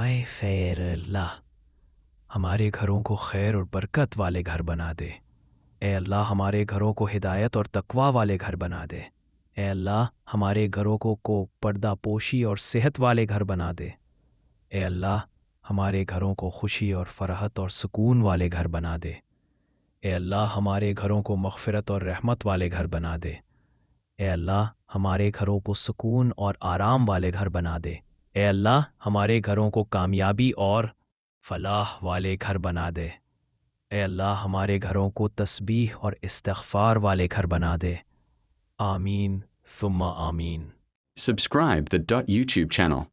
فرمائے خیر اللہ ہمارے گھروں کو خیر اور برکت والے گھر بنا دے۔ اے اللہ ہمارے گھروں کو ہدایت اور تقوی والے گھر بنا دے۔ اے اللہ ہمارے گھروں کو پردہ پوشی اور صحت والے گھر بنا دے۔ اے اللہ ہمارے گھروں کو خوشی اور فرحت اور سکون والے گھر بنا دے۔ اے اللہ ہمارے گھروں کو مغفرت اور رحمت والے گھر بنا دے۔ اے اللہ ہمارے گھروں کو سکون اور آرام والے گھر بنا دے۔ اے اللہ ہمارے گھروں کو کامیابی اور فلاح والے گھر بنا دے۔ اے اللہ ہمارے گھروں کو تسبیح اور استغفار والے گھر بنا دے۔ آمین ثم آمین۔ Subscribe the .YouTube channel.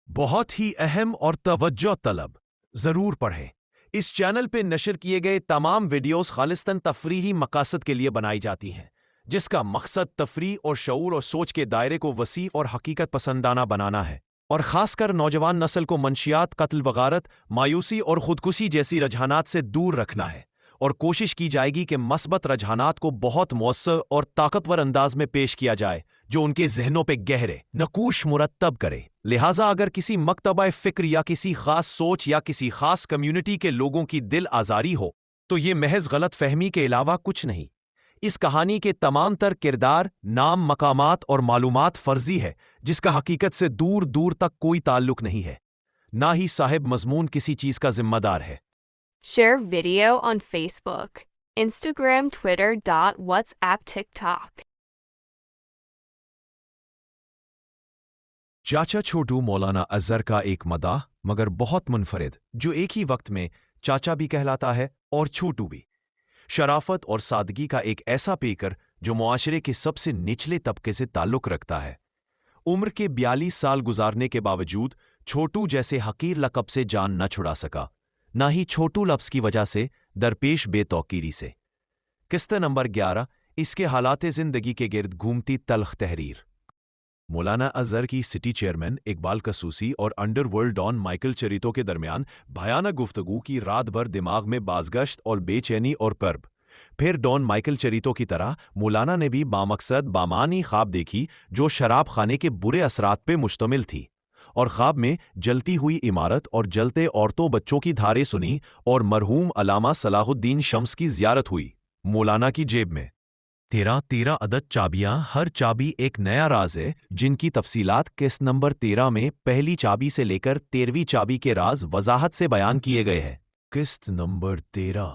بہت ہی اہم اور توجہ طلب ضرور پڑھیں۔ اس چینل پہ نشر کیے گئے تمام ویڈیوز خالصتاً تفریحی مقاصد کے لیے بنائی جاتی ہیں، جس کا مقصد تفریح اور شعور اور سوچ کے دائرے کو وسیع اور حقیقت پسندانہ بنانا ہے، اور خاص کر نوجوان نسل کو منشیات، قتل و غارت، مایوسی اور خودکشی جیسی رجحانات سے دور رکھنا ہے، اور کوشش کی جائے گی کہ مثبت رجحانات کو بہت مؤثر اور طاقتور انداز میں پیش کیا جائے جو ان کے ذہنوں پہ گہرے نقوش مرتب کرے۔ لہٰذا اگر کسی مکتبہ فکر یا کسی خاص سوچ یا کسی خاص کمیونٹی کے لوگوں کی دل آزاری ہو تو یہ محض غلط فہمی کے علاوہ کچھ نہیں۔ اس کہانی کے تمام تر کردار، نام، مقامات اور معلومات فرضی ہے جس کا حقیقت سے دور دور تک کوئی تعلق نہیں ہے، نہ ہی صاحب مضمون کسی چیز کا ذمہ دار ہے۔ Share video on Facebook, Instagram, Twitter, WhatsApp, TikTok. چاچا چھوٹو مولانا اظہر کا ایک مداح مگر بہت منفرد، جو ایک ہی وقت میں چاچا بھی کہلاتا ہے اور چھوٹو بھی۔ شرافت اور سادگی کا ایک ایسا پیکر جو معاشرے کے سب سے نچلے طبقے سے تعلق رکھتا ہے۔ عمر کے 42 سال گزارنے کے باوجود چھوٹو جیسے حقیر لقب سے جان نہ چھڑا سکا، نہ ہی چھوٹو لفظ کی وجہ سے درپیش بے توقیری سے۔ قسط نمبر 11، اس کے حالات زندگی کے گرد گھومتی تلخ تحریر۔ مولانا اظہر کی سٹی چیئرمین اقبال کسوسی اور انڈر ورلڈ ڈان مائیکل چریتو کے درمیان بھیانک گفتگو کی رات بھر دماغ میں بازگشت اور بے چینی اور کرب۔ پھر ڈان مائیکل چریتو کی طرح مولانا نے بھی بامقصد بامانی خواب دیکھی جو شراب خانے کے برے اثرات پہ مشتمل تھی، اور خواب میں جلتی ہوئی عمارت اور جلتے عورتوں بچوں کی دھاریں سنی اور مرحوم علامہ صلاح الدین شمس کی زیارت ہوئی۔ مولانا کی جیب میں 13 عدد چابیاں، ہر چابی ایک نیا راز ہے جن کی تفصیلات قسط نمبر 13 میں پہلی چابی سے لے کر 13ویں چابی کے راز وضاحت سے بیان کیے گئے ہیں۔ قسط نمبر 13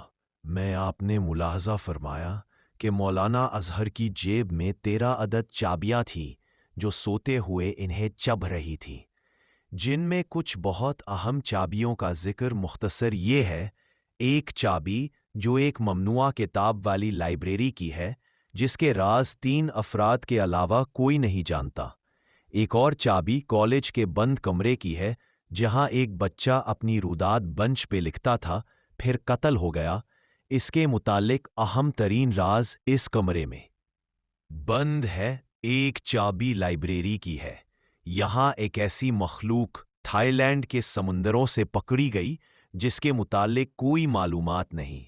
میں آپ نے ملاحظہ فرمایا کہ مولانا اظہر کی جیب میں 13 عدد چابیاں تھیں جو سوتے ہوئے انہیں چبھ رہی تھیں، جن میں کچھ بہت اہم چابیوں کا ذکر مختصر یہ ہے: ایک چابی جو ایک ممنوعہ کتاب والی لائبریری کی ہے جس کے راز 3 افراد کے علاوہ کوئی نہیں جانتا۔ ایک اور چابی کالج کے بند کمرے کی ہے جہاں ایک بچہ اپنی روداد بنچ پہ لکھتا تھا، پھر قتل ہو گیا۔ اس کے متعلق اہم ترین راز اس کمرے میں بند ہے۔ ایک چابی لائبریری کی ہے، یہاں ایک ایسی مخلوق تھائی لینڈ کے سمندروں سے پکڑی گئی جس کے متعلق کوئی معلومات نہیں۔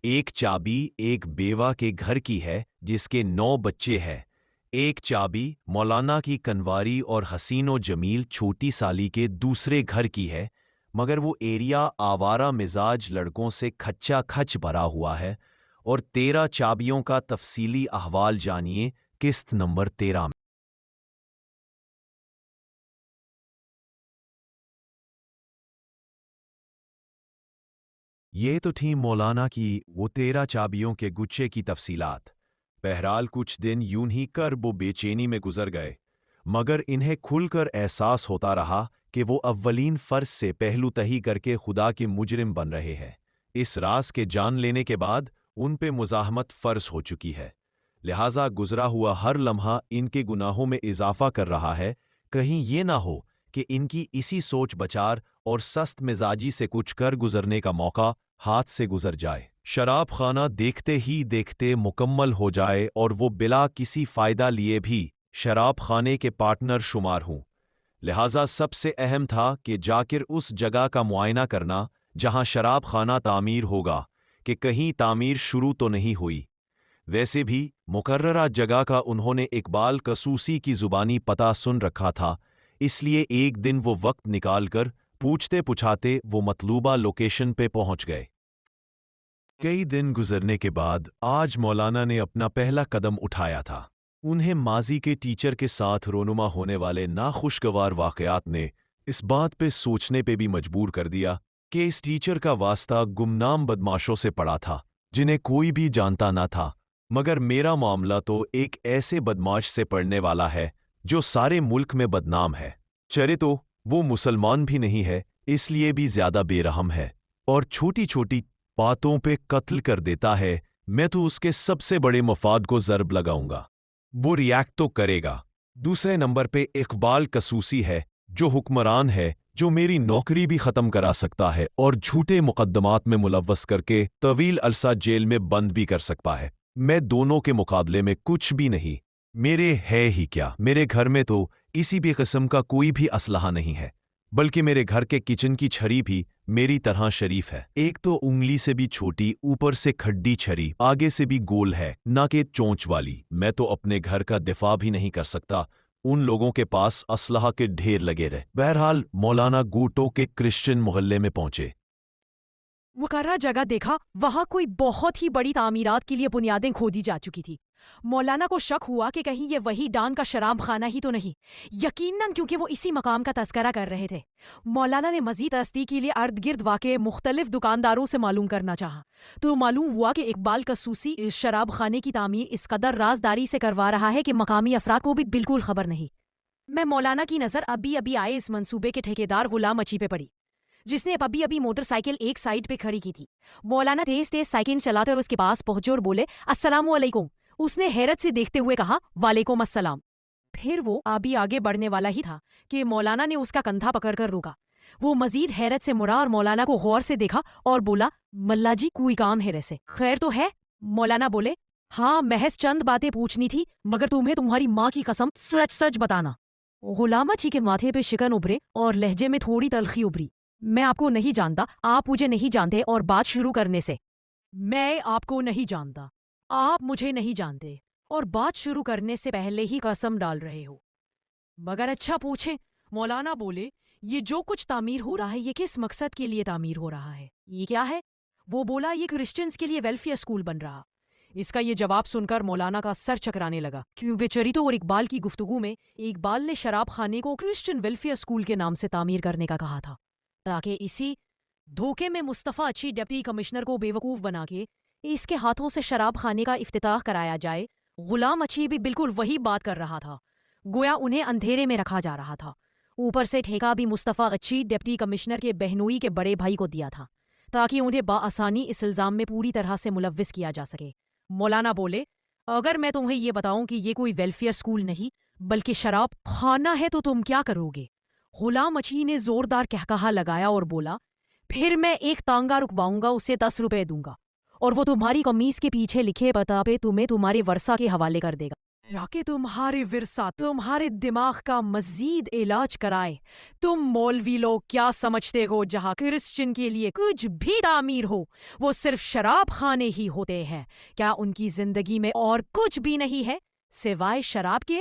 ایک چابی ایک بیوہ کے گھر کی ہے جس کے 9 بچے ہیں۔ ایک چابی مولانا کی کنواری اور حسین و جمیل چھوٹی سالی کے دوسرے گھر کی ہے، مگر وہ ایریا آوارہ مزاج لڑکوں سے کھچا کھچ بھرا ہوا ہے۔ اور 13 چابیوں کا تفصیلی احوال جانیے قسط نمبر 13 میں۔ یہ تو تھی مولانا کی وہ 13 چابیوں کے گچھے کی تفصیلات۔ بہرحال کچھ دن یوں ہی کرب و بے چینی میں گزر گئے، مگر انہیں کھل کر احساس ہوتا رہا کہ وہ اولین فرض سے پہلو تہی کر کے خدا کے مجرم بن رہے ہیں۔ اس راز کے جان لینے کے بعد ان پہ مزاحمت فرض ہو چکی ہے، لہٰذا گزرا ہوا ہر لمحہ ان کے گناہوں میں اضافہ کر رہا ہے۔ کہیں یہ نہ ہو کہ ان کی اسی سوچ بچار اور سست مزاجی سے کچھ کر گزرنے کا موقع ہاتھ سے گزر جائے، شراب خانہ دیکھتے ہی دیکھتے مکمل ہو جائے اور وہ بلا کسی فائدہ لیے بھی شراب خانے کے پارٹنر شمار ہوں۔ لہٰذا سب سے اہم تھا کہ جا کر اس جگہ کا معائنہ کرنا جہاں شراب خانہ تعمیر ہوگا کہ کہیں تعمیر شروع تو نہیں ہوئی۔ ویسے بھی مقررہ جگہ کا انہوں نے اقبال کسوسی کی زبانی پتہ سن رکھا تھا، اس لیے ایک دن وہ وقت نکال کر पूछते पुछाते वो मतलूबा लोकेशन पे पहुंच गए। कई दिन गुजरने के बाद आज मौलाना ने अपना पहला कदम उठाया था। उन्हें माजी के टीचर के साथ रोनुमा होने वाले नाखुशगवार वाकयात ने इस बात पे सोचने पे भी मजबूर कर दिया कि इस टीचर का वास्ता गुमनाम बदमाशों से पड़ा था जिन्हें कोई भी जानता ना था, मगर मेरा मामला तो एक ऐसे बदमाश से पड़ने वाला है जो सारे मुल्क में बदनाम है। चरे तो वो मुसलमान भी नहीं है, इसलिए भी ज्यादा बेरहम है और छोटी छोटी बातों पे कत्ल कर देता है। मैं तो उसके सबसे बड़े मफाद को ज़र्ब लगाऊंगा। वो रिएक्ट तो करेगा। दूसरे नंबर पे इकबाल कसूसी है जो हुक्मरान है, जो मेरी नौकरी भी ख़त्म करा सकता है और झूठे मुकद्दमात में मुलव्वस करके तवील अरसा जेल में बंद भी कर सकता है। मैं दोनों के मुकाबले में कुछ भी नहीं। मेरे है ही क्या, मेरे घर में तो इसी भी किस्म का कोई भी असलहा नहीं है, बल्कि मेरे घर के किचन की छरी भी मेरी तरह शरीफ है। एक तो उंगली से भी छोटी, ऊपर से खड्डी छरी, आगे से भी गोल है, ना कि चोंच वाली। मैं तो अपने घर का दिफा भी नहीं कर सकता, उन लोगों के पास असलहा के ढेर लगे रहे। बहरहाल मौलाना गोटो के क्रिश्चियन मोहल्ले में पहुंचे। मुकर्रा जगह देखा, वहां कोई बहुत ही बड़ी तामीरात के लिए बुनियादें खोदी जा चुकी थी। मौलाना को शक हुआ कि कहीं ये वही डान का शराब खाना ही तो नहीं, यकीनन क्योंकि वो इसी मकाम का तस्करा कर रहे थे। मौलाना ने मजीद तस्दीक के लिए अर्द गिर्द वाक़े मुख्तलिफ दुकानदारों से मालूम करना चाहा, तो मालूम हुआ कि इकबाल कसूसी इस शराब खाने की तामीर इस कदर राजदारी से करवा रहा है कि मकामी अफराद को भी बिल्कुल खबर नहीं। मैं मौलाना की नज़र अभी अभी आए इस मंसूबे के ठेकेदार गुलाम अची पे पड़ी, जिसने अभी अभी मोटरसाइकिल एक साइड पे खड़ी की थी। मौलाना तेज तेज साइकिल चलाते और उसके पास पहुंचे और बोले, अस्सलामु अलैकुम। उसने हैरत से देखते हुए कहा, वालेकुम अस्सलाम। फिर वो अभी आगे बढ़ने वाला ही था कि मौलाना ने उसका कंधा पकड़कर रोका। वो मजीद हैरत से मुड़ा और मौलाना को गौर से देखा और बोला, मल्ला जी कोई काम है से खैर तो है? मौलाना बोले, हाँ महज चंद बातें पूछनी थी, मगर तुम्हें तुम्हारी माँ की कसम सच सच बताना। गुलाम अची के माथे पे शिकन उभरे और लहजे में थोड़ी तलखी उभरी। मैं आपको नहीं जानता, आप मुझे नहीं जानते, और बात शुरू करने से मैं आपको नहीं जानता, आप मुझे नहीं जानते, और बात शुरू करने से पहले ही कसम डाल रहे हो। मगर अच्छा पूछें। मौलाना बोले, ये जो कुछ तामीर हो रहा है ये किस मकसद के लिए तामीर हो रहा है? ये क्या है? वो बोला, ये क्रिश्चियंस के लिए वेलफेयर स्कूल बन रहा। इसका ये जवाब सुनकर मौलाना का सर चकराने लगा, क्योंकि चरितो और इकबाल की गुफ्तगू में इकबाल ने शराब खाने को क्रिश्चियन वेलफेयर स्कूल के नाम से तामीर करने का कहा था, ताकि इसी धोखे में मुस्तफ़ा अच्छी डिप्टी कमिश्नर को बेवकूफ़ बना के इसके हाथों से शराब खाने का इफ्तिताह कराया जाए। गुलाम अच्छी भी बिल्कुल वही बात कर रहा था, गोया उन्हें अंधेरे में रखा जा रहा था। ऊपर से ठेका भी मुस्तफ़ा अच्छी डिप्टी कमिश्नर के बहनोई के बड़े भाई को दिया था, ताकि उन्हें बाआसानी इस इल्ज़ाम में पूरी तरह से मुलव्विस किया जा सके। मौलाना बोले, अगर मैं तुम्हें ये बताऊं कि ये कोई वेलफेयर स्कूल नहीं बल्कि शराब खाना है तो तुम क्या करोगे? गुलाम अची ने जोरदार कहकहा लगाया और बोला, फिर मैं एक तांगा रुकवाऊंगा, उसे 10 रुपए दूंगा, और वो तुम्हारी कमीज के पीछे लिखे पता पे तुम्हें तुम्हारे वर्षा के हवाले कर देगा, ताकि तुम्हारे विरसा तुम्हारे दिमाग का मजीद इलाज कराए। तुम मौलवी लोग क्या समझते हो, जहाँ क्रिश्चियन के लिए कुछ भी तामीर हो वो सिर्फ शराब खाने ही होते हैं? क्या उनकी जिंदगी में और कुछ भी नहीं है सिवाय शराब के?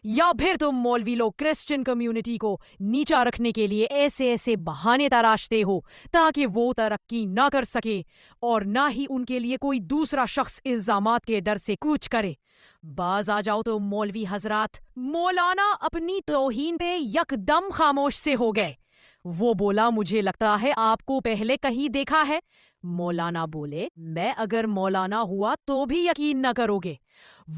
या फिर तुम मौलवी लोग क्रिश्चियन कम्युनिटी को नीचा रखने के लिए ऐसे ऐसे बहाने तराशते हो ताकि वो तरक्की ना कर सके और ना ही उनके लिए कोई दूसरा शख्स इल्जामात के डर से कुछ करे? बाज आ जाओ तो मौलवी हजरात। मौलाना अपनी तौहीन पे यकदम खामोश से हो गए। वो बोला, मुझे लगता है आपको पहले कहीं देखा है। मौलाना बोले, मैं अगर मौलाना हुआ तो भी यकीन न करोगे।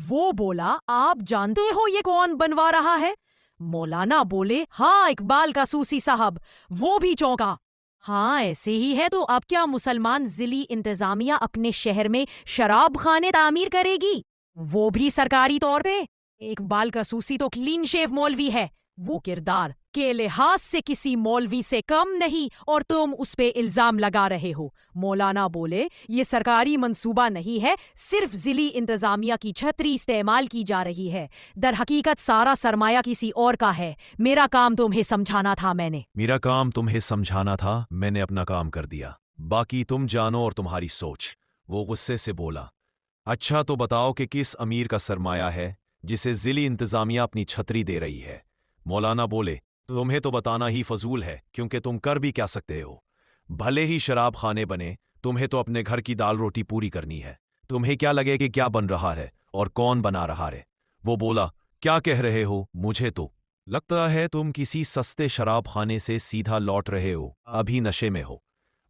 वो बोला, आप जानते हो ये कौन बनवा रहा है? मौलाना बोले, हाँ इकबाल कसूसी साहब। वो भी चौंका। हाँ ऐसे ही है, तो अब क्या मुसलमान जिली इंतजामिया अपने शहर में शराब खाने तामीर करेगी, वो भी सरकारी तौर पे? इकबाल कसूसी तो क्लीन शेव मौलवी है, वो किरदार के लिहाज से किसी मौलवी से कम नहीं, और तुम उस पे इल्जाम लगा रहे हो। मौलाना बोले, ये सरकारी मंसूबा नहीं है, सिर्फ जिली इंतजामिया की छतरी इस्तेमाल की जा रही है। दर हकीकत सारा सरमाया किसी और का है। मेरा काम तुम्हें समझाना था। मेरा काम तुम्हें समझाना था, मैंने अपना काम कर दिया, बाकी तुम जानो और तुम्हारी सोच। वो गुस्से से बोला, अच्छा तो बताओ कि किस अमीर का सरमाया है जिसे जिली इंतजामिया अपनी छतरी दे रही है? मौलाना बोले, तुम्हें तो बताना ही फजूल है, क्योंकि तुम कर भी क्या सकते हो। भले ही शराब खाने बने, तुम्हें तो अपने घर की दाल रोटी पूरी करनी है। तुम्हें क्या लगे कि क्या बन रहा है और कौन बना रहा है। वो बोला, क्या कह रहे हो? मुझे तो लगता है तुम किसी सस्ते शराब खाने से सीधा लौट रहे हो, अभी नशे में हो।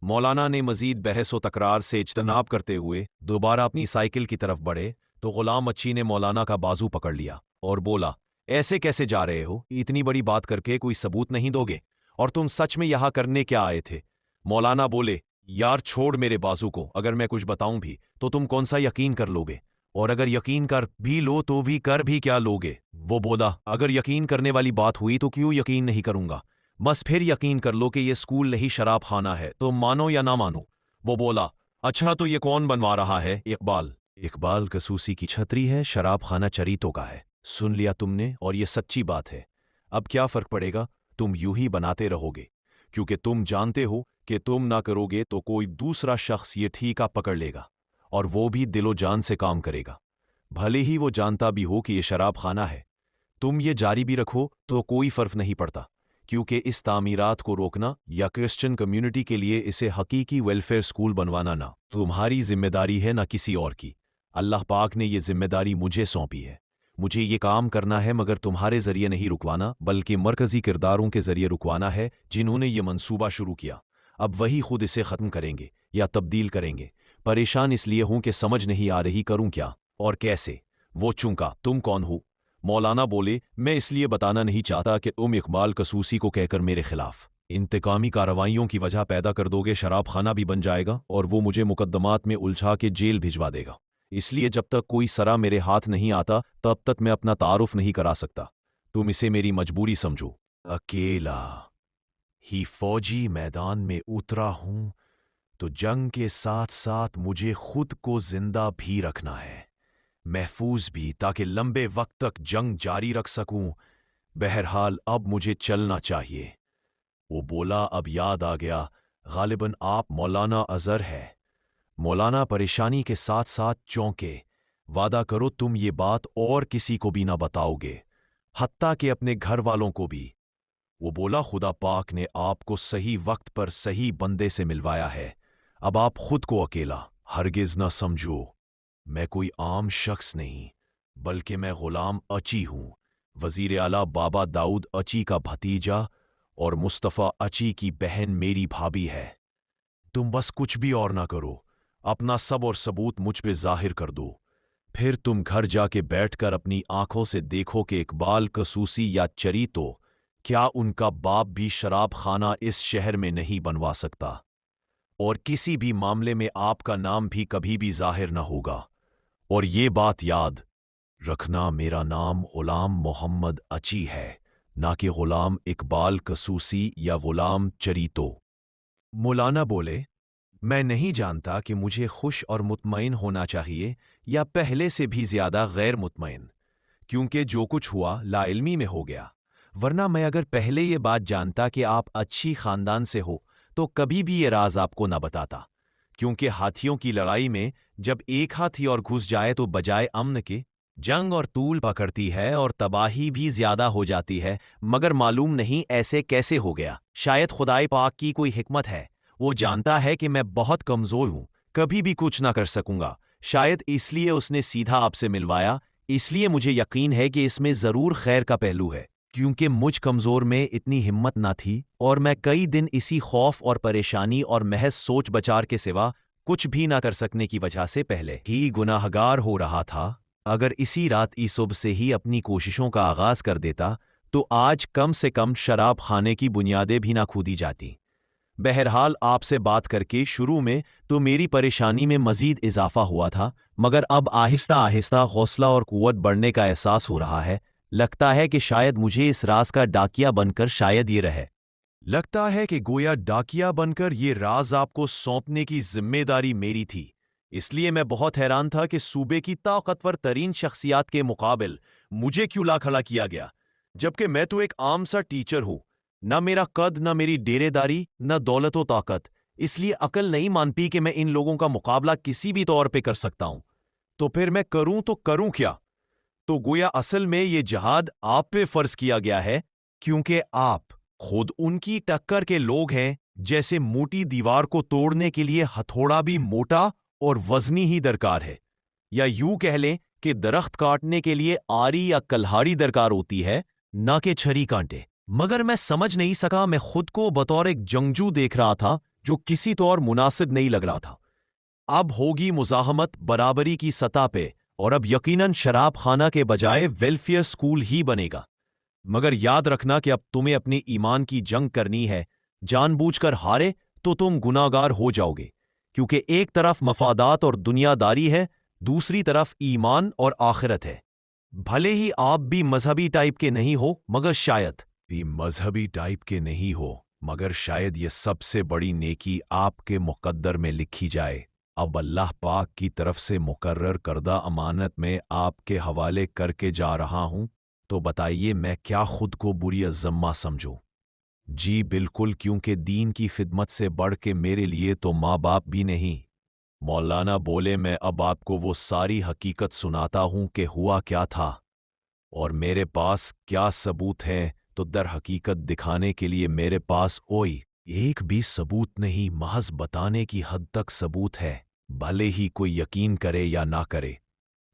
मौलाना ने मजीद बहस व तकरार से इज्तनाब करते हुए दोबारा अपनी साइकिल की तरफ बढ़े तो गुलाम अच्छी ने मौलाना का बाजू पकड़ लिया और बोला, ऐसे कैसे जा रहे हो? इतनी बड़ी बात करके कोई सबूत नहीं दोगे? और तुम सच में यहाँ करने क्या आए थे? मौलाना बोले, यार छोड़ मेरे बाजू को, अगर मैं कुछ बताऊं भी तो तुम कौन सा यकीन कर लोगे, और अगर यकीन कर भी लो तो भी कर भी क्या लोगे? वो बोला, अगर यकीन करने वाली बात हुई तो क्यों यकीन नहीं करूंगा, बस फिर यकीन कर लो कि ये स्कूल नहीं शराब खाना है, तो मानो या ना मानो। वो बोला, अच्छा तो ये कौन बनवा रहा है? इकबाल। इकबाल कसूसी की छतरी है, शराब खाना चरीतों का है। सुन लिया तुमने, और ये सच्ची बात है। अब क्या फर्क पड़ेगा, तुम यूं ही बनाते रहोगे, क्योंकि तुम जानते हो कि तुम ना करोगे तो कोई दूसरा शख्स ये ठीका पकड़ लेगा, और वो भी दिलो जान से काम करेगा, भले ही वो जानता भी हो कि ये शराब खाना है। तुम ये जारी भी रखो तो कोई फर्क नहीं पड़ता, क्योंकि इस तामीरात को रोकना या क्रिश्चियन कम्युनिटी के लिए इसे हकीकी वेलफेयर स्कूल बनवाना ना तुम्हारी जिम्मेदारी है ना किसी और की। अल्लाह पाक ने ये जिम्मेदारी मुझे सौंपी है। मुझे ये काम करना है, मगर तुम्हारे जरिए नहीं रुकवाना, बल्कि मरकजी किरदारों के जरिए रुकवाना है जिन्होंने ये मंसूबा शुरू किया। अब वही खुद इसे ख़त्म करेंगे या तब्दील करेंगे। परेशान इसलिए हूं कि समझ नहीं आ रही करूं क्या और कैसे। वो चूंका, तुम कौन हो? मौलाना बोले, मैं इसलिए बताना नहीं चाहता कि तुम इकबाल कसूसी को कहकर मेरे खिलाफ इंतकामी कार्रवाइयों की वजह पैदा कर दोगे। शराब खाना भी बन जाएगा और वो मुझे मुकद्दमात में उलझा के जेल भिजवा देगा। इसलिए जब तक कोई सरा मेरे हाथ नहीं आता तब तक मैं अपना तारुफ नहीं करा सकता। तुम इसे मेरी मजबूरी समझो। अकेला ही फौजी मैदान में उतरा हूं तो जंग के साथ साथ मुझे खुद को जिंदा भी रखना है, महफूज भी, ताकि लंबे वक्त तक जंग जारी रख सकूं। बहरहाल अब मुझे चलना चाहिए। वो बोला, अब याद आ गया, गालिबन आप मौलाना अजहर है। मौलाना परेशानी के साथ साथ चौंके। वादा करो तुम ये बात और किसी को भी ना बताओगे, हत्ता कि अपने घर वालों को भी। वो बोला, खुदा पाक ने आपको सही वक्त पर सही बंदे से मिलवाया है। अब आप खुद को अकेला हरगिज ना समझो। मैं कोई आम शख्स नहीं, बल्कि मैं गुलाम अची हूं, वजीर आला बाबा दाऊद अची का भतीजा, और मुस्तफ़ा अची की बहन मेरी भाभी है। तुम बस कुछ भी और ना करो, अपना सब और सबूत मुझ पे जाहिर कर दो। फिर तुम घर जाके बैठकर अपनी आंखों से देखो कि इकबाल कसूसी या चरीतो, क्या उनका बाप भी शराब खाना इस शहर में नहीं बनवा सकता, और किसी भी मामले में आपका नाम भी कभी भी जाहिर न होगा। और ये बात याद रखना, मेरा नाम गुलाम मोहम्मद अची है, ना कि गुलाम इकबाल कसूसी या गुलाम चरीतो। मौलाना बोले, मैं नहीं जानता कि मुझे खुश और मुतमईन होना चाहिए या पहले से भी ज्यादा गैर मुतमईन, क्योंकि जो कुछ हुआ लाइल्मी में हो गया। वरना मैं अगर पहले ये बात जानता कि आप अच्छी खानदान से हो तो कभी भी ये राज आपको न बताता, क्योंकि हाथियों की लड़ाई में जब एक हाथी और घुस जाए तो बजाय अमन के जंग और तूल पकड़ती है और तबाही भी ज्यादा हो जाती है। मगर मालूम नहीं ऐसे कैसे हो गया। शायद खुदाई पाक की कोई हिकमत है। वो जानता है कि मैं बहुत कमजोर हूं, कभी भी कुछ ना कर सकूंगा। शायद इसलिए उसने सीधा आपसे मिलवाया। इसलिए मुझे यकीन है कि इसमें जरूर खैर का पहलू है, क्योंकि मुझ कमजोर में इतनी हिम्मत ना थी, और मैं कई दिन इसी खौफ और परेशानी और महज सोच बचार के सिवा कुछ भी ना कर सकने की वजह से पहले ही गुनाहगार हो रहा था। अगर इसी रात ई सुबह से ही अपनी कोशिशों का आगाज कर देता तो आज कम से कम शराब खाने की बुनियादें भी ना खोदी जाती। बहरहाल आपसे बात करके शुरू में तो मेरी परेशानी में मजीद इजाफा हुआ था, मगर अब आहिस्ता आहिस्ता हौसला और कुव्वत बढ़ने का एहसास हो रहा है। लगता है कि शायद मुझे इस राज का डाकिया बनकर शायद ये रहे। लगता है कि गोया डाकिया बनकर ये राज आपको सौंपने की जिम्मेदारी मेरी थी। इसलिए मैं बहुत हैरान था कि सूबे की ताकतवर तरीन शख्सियात के मुकाबिल मुझे क्यों ला खड़ा किया गया, जबकि मैं तो एक आम सा टीचर हूं। न मेरा कद, न मेरी डेरेदारी, न दौलत व ताकत। इसलिए अकल नहीं मानती कि मैं इन लोगों का मुकाबला किसी भी तौर पे कर सकता हूं। तो फिर मैं करूं तो करूं क्या? तो गोया असल में ये जहाद आप पे फर्ज किया गया है, क्योंकि आप खुद उनकी टक्कर के लोग हैं, जैसे मोटी दीवार को तोड़ने के लिए हथौड़ा भी मोटा और वजनी ही दरकार है, या यूं कह लें कि दरख्त काटने के लिए आरी या कल्हाड़ी दरकार होती है, ना कि छरी कांटे। मगर मैं समझ नहीं सका, मैं खुद को बतौर एक जंगजू देख रहा था जो किसी तौर मुनासिब नहीं लग रहा था। अब होगी मुज़ाहमत बराबरी की सतह पे, और अब यकीनन शराब खाना के बजाय वेलफेयर स्कूल ही बनेगा। मगर याद रखना कि अब तुम्हें अपने ईमान की जंग करनी है। जानबूझकर हारे तो तुम गुनाहगार हो जाओगे, क्योंकि एक तरफ मफादात और दुनियादारी है, दूसरी तरफ ईमान और आखिरत है। भले ही आप भी मजहबी टाइप के नहीं हो, मगर शायद भी मजहबी टाइप के नहीं हो, मगर शायद ये सबसे बड़ी नेकी आपके मुकद्दर में लिखी जाए। अब अल्लाह पाक की तरफ से मुकर्रर करदा अमानत में आपके हवाले करके जा रहा हूं, तो बताइए मैं क्या खुद को बुरी अज़्ज़म्मा समझूं? जी बिल्कुल, क्योंकि दीन की खिदमत से बढ़ के मेरे लिए तो माँ बाप भी नहीं। मौलाना बोले, मैं अब आपको वो सारी हकीकत सुनाता हूं कि हुआ क्या था और मेरे पास क्या सबूत हैं। तो दर हकीकत दिखाने के लिए मेरे पास एक भी सबूत नहीं, महज बताने की हद तक सबूत है, भले ही कोई यकीन करे या ना करे।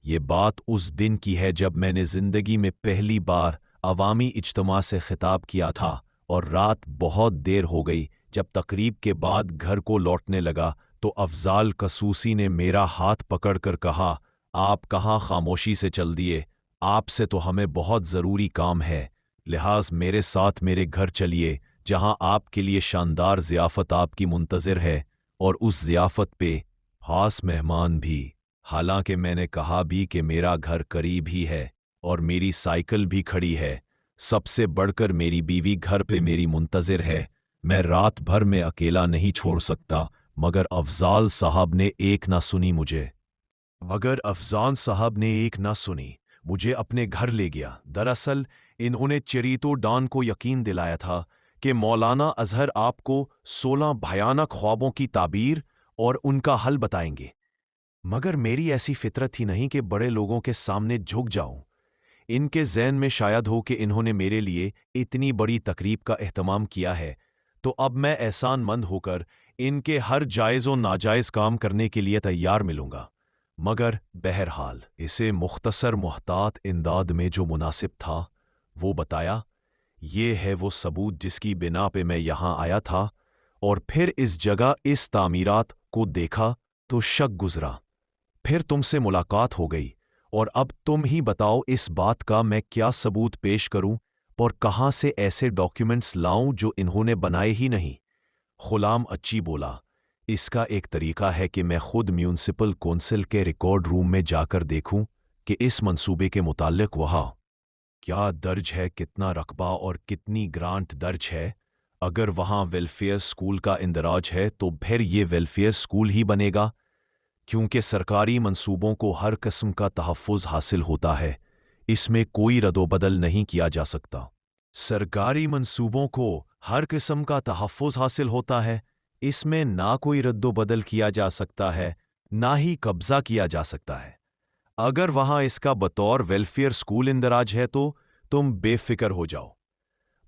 ये बात उस दिन की है जब मैंने जिंदगी में पहली बार अवामी इज्तिमा से खिताब किया था, और रात बहुत देर हो गई। जब तकरीब के बाद घर को लौटने लगा तो अफजाल कसूसी ने मेरा हाथ पकड़कर कहा, आप कहाँ खामोशी से चल दिए? आपसे तो हमें बहुत ज़रूरी काम है, लिहाज मेरे साथ मेरे घर चलिए, जहां आपके लिए शानदार ज़ियाफ़त आपकी मुंतज़िर है, और उस ज़ियाफ़त पे खास मेहमान भी। हालांकि मैंने कहा भी कि मेरा घर करीब ही है और मेरी साइकिल भी खड़ी है। सबसे बढ़कर मेरी बीवी घर पे मेरी मुंतज़िर है। मैं रात भर में अकेला नहीं छोड़ सकता। मगर अफजाल साहब ने एक ना सुनी मुझे। मुझे अपने घर ले गया। दरअसल इन्होंने चेरीतो डॉन को यकीन दिलाया था कि मौलाना अजहर आपको 16 भयानक ख्वाबों की ताबीर और उनका हल बताएंगे। मगर मेरी ऐसी फितरत ही नहीं कि बड़े लोगों के सामने झुक जाऊं। इनके ज़हन में शायद हो कि इन्होंने मेरे लिए इतनी बड़ी तकरीब का एहतमाम किया है, तो अब मैं एहसानमंद होकर इनके हर जायज़ और नाजायज़ काम करने के लिए तैयार मिलूंगा। मगर बहरहाल इसे मुख्तसर मुहतात इमदाद में जो मुनासिब था वो बताया। ये है वो सबूत जिसकी बिना पे मैं यहाँ आया था, और फिर इस जगह इस तामीरात को देखा तो शक गुजरा। फिर तुमसे मुलाकात हो गई, और अब तुम ही बताओ इस बात का मैं क्या सबूत पेश करूं और कहाँ से ऐसे डॉक्यूमेंट्स लाऊं जो इन्होंने बनाए ही नहीं। गुलाम अच्छी बोला, इसका एक तरीका है कि मैं खुद म्यूनिसिपल कौंसिल के रिकॉर्ड रूम में जाकर देखूं कि इस मंसूबे के मुताल्लिक वहाँ क्या दर्ज है, कितना रकबा और कितनी ग्रांट दर्ज है। अगर वहाँ वेलफेयर स्कूल का इंदराज है तो फिर ये वेलफेयर स्कूल ही बनेगा, क्योंकि सरकारी मंसूबों को हर किस्म का तहफ़्फ़ुज़ हासिल होता है, इसमें कोई रद्दोबदल नहीं किया जा सकता। सरकारी मंसूबों को हर किस्म का तहफ़्फ़ुज़ हासिल होता है, इसमें ना कोई रद्दोबदल किया जा सकता है, ना ही कब्ज़ा किया जा सकता है। अगर वहाँ इसका बतौर वेलफेयर स्कूल इंदराज है तो तुम बेफिक्र हो जाओ,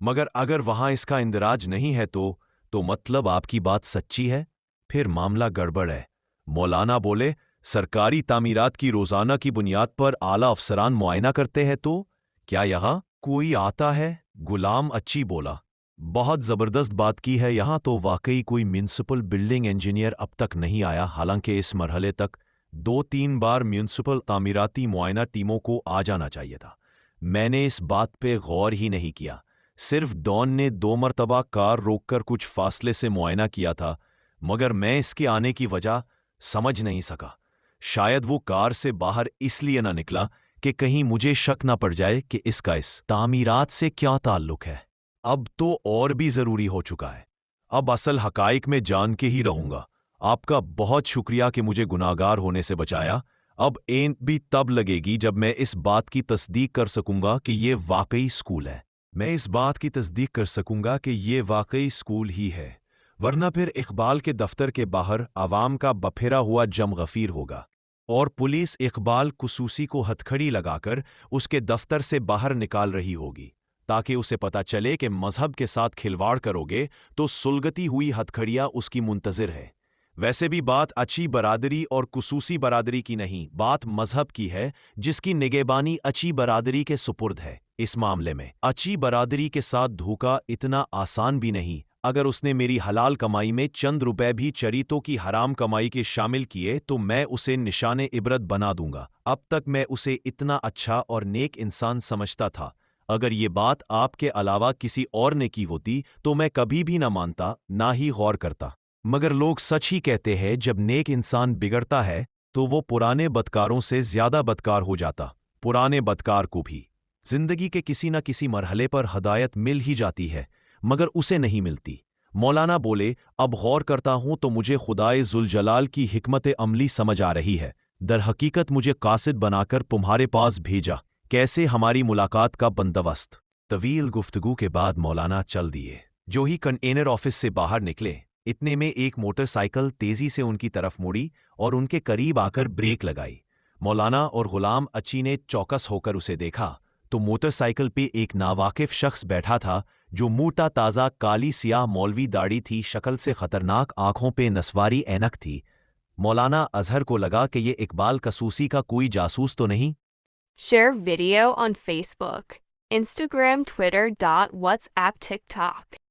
मगर अगर वहाँ इसका इंदराज नहीं है तो मतलब आपकी बात सच्ची है, फिर मामला गड़बड़ है। मौलाना बोले, सरकारी तामीरात की रोज़ाना की बुनियाद पर आला अफसरान मुआयना करते हैं, तो क्या यहाँ कोई आता है? गुलाम अच्छी बोला, बहुत ज़बरदस्त बात की है। यहाँ तो वाकई कोई म्यूनिसिपल बिल्डिंग इंजीनियर अब तक नहीं आया। हालांकि इस मरहले तक 2-3 बार म्यूनिसिपल तामीराती मुआयना टीमों को आ जाना चाहिए था। मैंने इस बात पे गौर ही नहीं किया। सिर्फ डॉन ने 2 मरतबा कार रोककर कुछ फासले से मुआयना किया था, मगर मैं इसके आने की वजह समझ नहीं सका। शायद वो कार से बाहर इसलिए ना निकला कि कहीं मुझे शक ना पड़ जाए कि इसका इस तामीरात से क्या ताल्लुक है। अब तो और भी ज़रूरी हो चुका है। अब असल हकाइक में जान के ही रहूंगा। आपका बहुत शुक्रिया कि मुझे गुनाहगार होने से बचाया। अब एंट भी तब लगेगी जब मैं इस बात की तस्दीक कर सकूंगा कि ये वाकई स्कूल है। मैं इस बात की तस्दीक कर सकूंगा कि ये वाकई स्कूल ही है, वरना फिर इकबाल के दफ्तर के बाहर आवाम का बफेरा हुआ जम गफीर होगा, और पुलिस इकबाल कुसूसी को हथकड़ी लगाकर उसके दफ्तर से बाहर निकाल रही होगी, تاکہ اسے پتہ چلے کہ مذہب کے ساتھ کھلواڑ کرو گے تو سلگتی ہوئی ہتھکڑیاں اس کی منتظر ہے۔ ویسے بھی بات اچھی برادری اور خصوصی برادری کی نہیں، بات مذہب کی ہے جس کی نگہبانی اچھی برادری کے سپرد ہے۔ اس معاملے میں اچھی برادری کے ساتھ دھوکا اتنا آسان بھی نہیں۔ اگر اس نے میری حلال کمائی میں چند روپے بھی چریتوں کی حرام کمائی کے شامل کیے تو میں اسے نشان عبرت بنا دوں گا۔ اب تک میں اسے اتنا اچھا اور نیک انسان سمجھتا تھا، اگر یہ بات آپ کے علاوہ کسی اور نے کی ہوتی تو میں کبھی بھی نہ مانتا، نہ ہی غور کرتا۔ مگر لوگ سچ ہی کہتے ہیں، جب نیک انسان بگڑتا ہے تو وہ پرانے بدکاروں سے زیادہ بدکار ہو جاتا۔ پرانے بدکار کو بھی زندگی کے کسی نہ کسی مرحلے پر ہدایت مل ہی جاتی ہے، مگر اسے نہیں ملتی۔ مولانا بولے، اب غور کرتا ہوں تو مجھے خدائے ذوالجلال کی حکمت عملی سمجھ آ رہی ہے۔ در حقیقت مجھے قاصد بنا کر تمہارے پاس بھیجا، کیسے ہماری ملاقات کا بندوبست۔ طویل گفتگو کے بعد مولانا چل دیے۔ جو ہی کنٹینر آفس سے باہر نکلے، اتنے میں ایک موٹر سائیکل تیزی سے ان کی طرف مڑی اور ان کے قریب آ کر بریک لگائی۔ مولانا اور غلام اچی نے چوکس ہو کر اسے دیکھا تو موٹر سائیکل پہ ایک ناواقف شخص بیٹھا تھا جو موٹا تازہ کالی سیاہ مولوی داڑھی تھی، شکل سے خطرناک، آنکھوں پہ نسواری اینک تھی۔ مولانا اظہر کو لگا کہ یہ اقبال کسوسی کا کوئی جاسوس تو نہیں؟ Share video on Facebook, Instagram, Twitter. WhatsApp, TikTok.